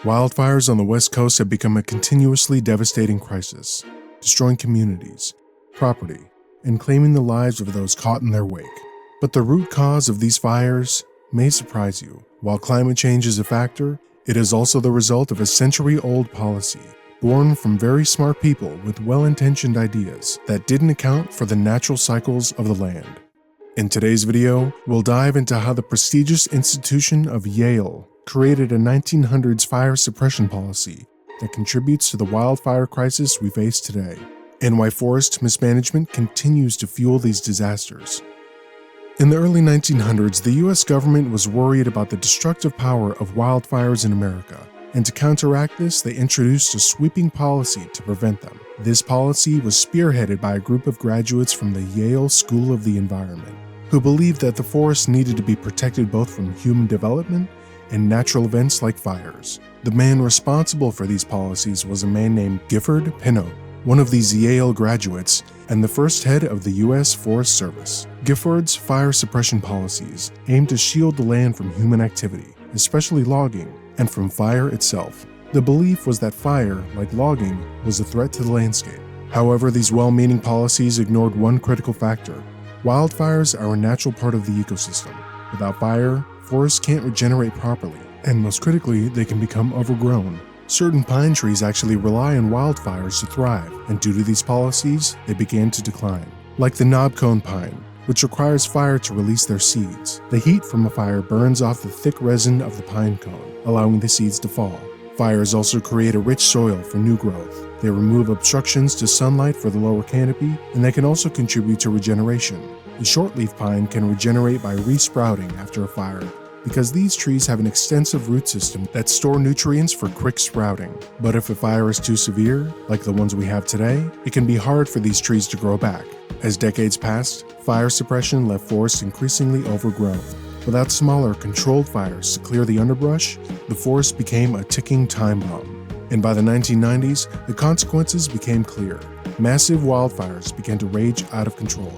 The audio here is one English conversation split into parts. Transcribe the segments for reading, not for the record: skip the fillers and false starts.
Wildfires on the West Coast have become a continuously devastating crisis, destroying communities, property, and claiming the lives of those caught in their wake. But the root cause of these fires may surprise you. While climate change is a factor, it is also the result of a century-old policy, born from very smart people with well-intentioned ideas that didn't account for the natural cycles of the land. In today's video, we'll dive into how the prestigious institution of Yale created a 1900s fire suppression policy that contributes to the wildfire crisis we face today, and why forest mismanagement continues to fuel these disasters. In the early 1900s, the US government was worried about the destructive power of wildfires in America, and to counteract this, they introduced a sweeping policy to prevent them. This policy was spearheaded by a group of graduates from the Yale School of the Environment, who believed that the forest needed to be protected both from human development and natural events like fires. The man responsible for these policies was a man named Gifford Pinot, one of these Yale graduates and the first head of the U.S. Forest Service. Gifford's fire suppression policies aimed to shield the land from human activity, especially logging, and from fire itself. The belief was that fire, like logging, was a threat to the landscape. However, these well-meaning policies ignored one critical factor. Wildfires are a natural part of the ecosystem. Without fire, forests can't regenerate properly, and most critically, they can become overgrown. Certain pine trees actually rely on wildfires to thrive, and due to these policies, they began to decline. Like the knobcone pine, which requires fire to release their seeds. The heat from a fire burns off the thick resin of the pine cone, allowing the seeds to fall. Fires also create a rich soil for new growth. They remove obstructions to sunlight for the lower canopy, and they can also contribute to regeneration. The shortleaf pine can regenerate by resprouting after a fire, because these trees have an extensive root system that store nutrients for quick sprouting. But if a fire is too severe, like the ones we have today, it can be hard for these trees to grow back. As decades passed, fire suppression left forests increasingly overgrown. Without smaller, controlled fires to clear the underbrush, the forest became a ticking time bomb. And by the 1990s, the consequences became clear. Massive wildfires began to rage out of control.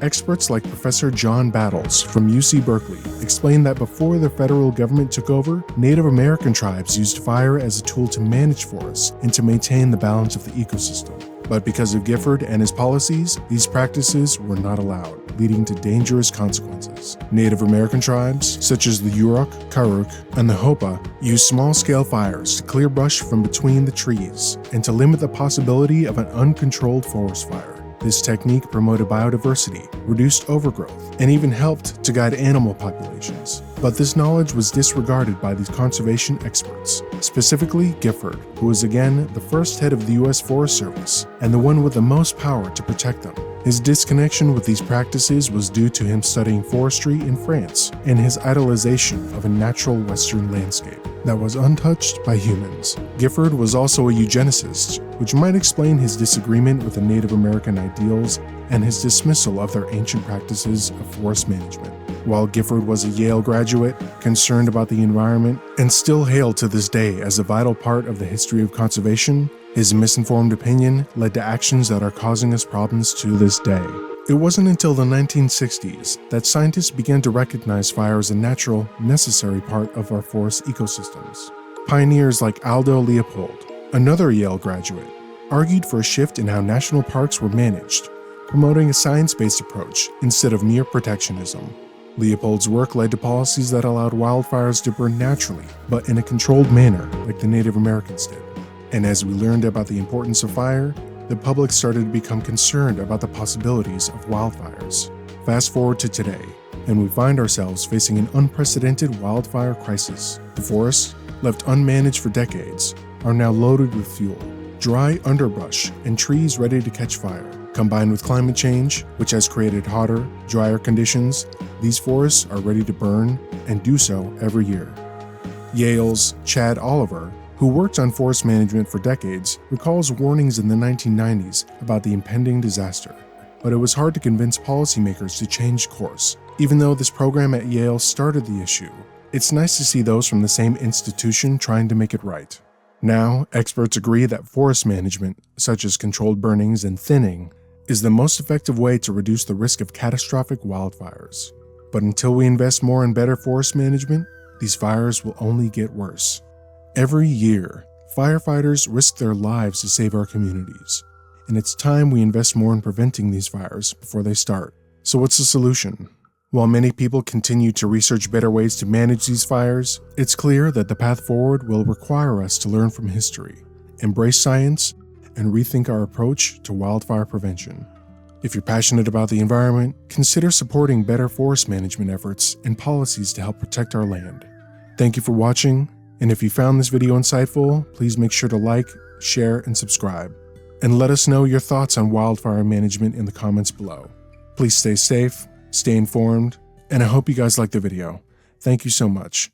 Experts like Professor John Battles from UC Berkeley explained that before the federal government took over, Native American tribes used fire as a tool to manage forests and to maintain the balance of the ecosystem. But because of Gifford and his policies, these practices were not allowed, leading to dangerous consequences. Native American tribes, such as the Yurok, Karuk, and the Hopa, used small-scale fires to clear brush from between the trees and to limit the possibility of an uncontrolled forest fire. This technique promoted biodiversity, reduced overgrowth, and even helped to guide animal populations. But this knowledge was disregarded by these conservation experts, specifically Gifford, who was again the first head of the U.S. Forest Service and the one with the most power to protect them. His disconnection with these practices was due to him studying forestry in France and his idolization of a natural Western landscape that was untouched by humans. Gifford was also a eugenicist, which might explain his disagreement with the Native American ideals and his dismissal of their ancient practices of forest management. While Gifford was a Yale graduate, concerned about the environment, and still hailed to this day as a vital part of the history of conservation, his misinformed opinion led to actions that are causing us problems to this day. It wasn't until the 1960s that scientists began to recognize fire as a natural, necessary part of our forest ecosystems. Pioneers like Aldo Leopold, another Yale graduate, argued for a shift in how national parks were managed, promoting a science-based approach instead of mere protectionism. Leopold's work led to policies that allowed wildfires to burn naturally, but in a controlled manner, like the Native Americans did. And as we learned about the importance of fire, the public started to become concerned about the possibilities of wildfires. Fast forward to today, and we find ourselves facing an unprecedented wildfire crisis. The forests, left unmanaged for decades, are now loaded with fuel, dry underbrush, and trees ready to catch fire. Combined with climate change, which has created hotter, drier conditions, these forests are ready to burn and do so every year. Yale's Chad Oliver, who worked on forest management for decades, recalls warnings in the 1990s about the impending disaster. But it was hard to convince policymakers to change course. Even though this program at Yale started the issue, it's nice to see those from the same institution trying to make it right. Now, experts agree that forest management, such as controlled burnings and thinning, is the most effective way to reduce the risk of catastrophic wildfires. But until we invest more in better forest management, these fires will only get worse. Every year, firefighters risk their lives to save our communities, and it's time we invest more in preventing these fires before they start. So what's the solution? While many people continue to research better ways to manage these fires, it's clear that the path forward will require us to learn from history, embrace science, and rethink our approach to wildfire prevention. If you're passionate about the environment, consider supporting better forest management efforts and policies to help protect our land. Thank you for watching, and if you found this video insightful, please make sure to like, share, and subscribe. And let us know your thoughts on wildfire management in the comments below. Please stay safe, stay informed, and I hope you guys liked the video. Thank you so much.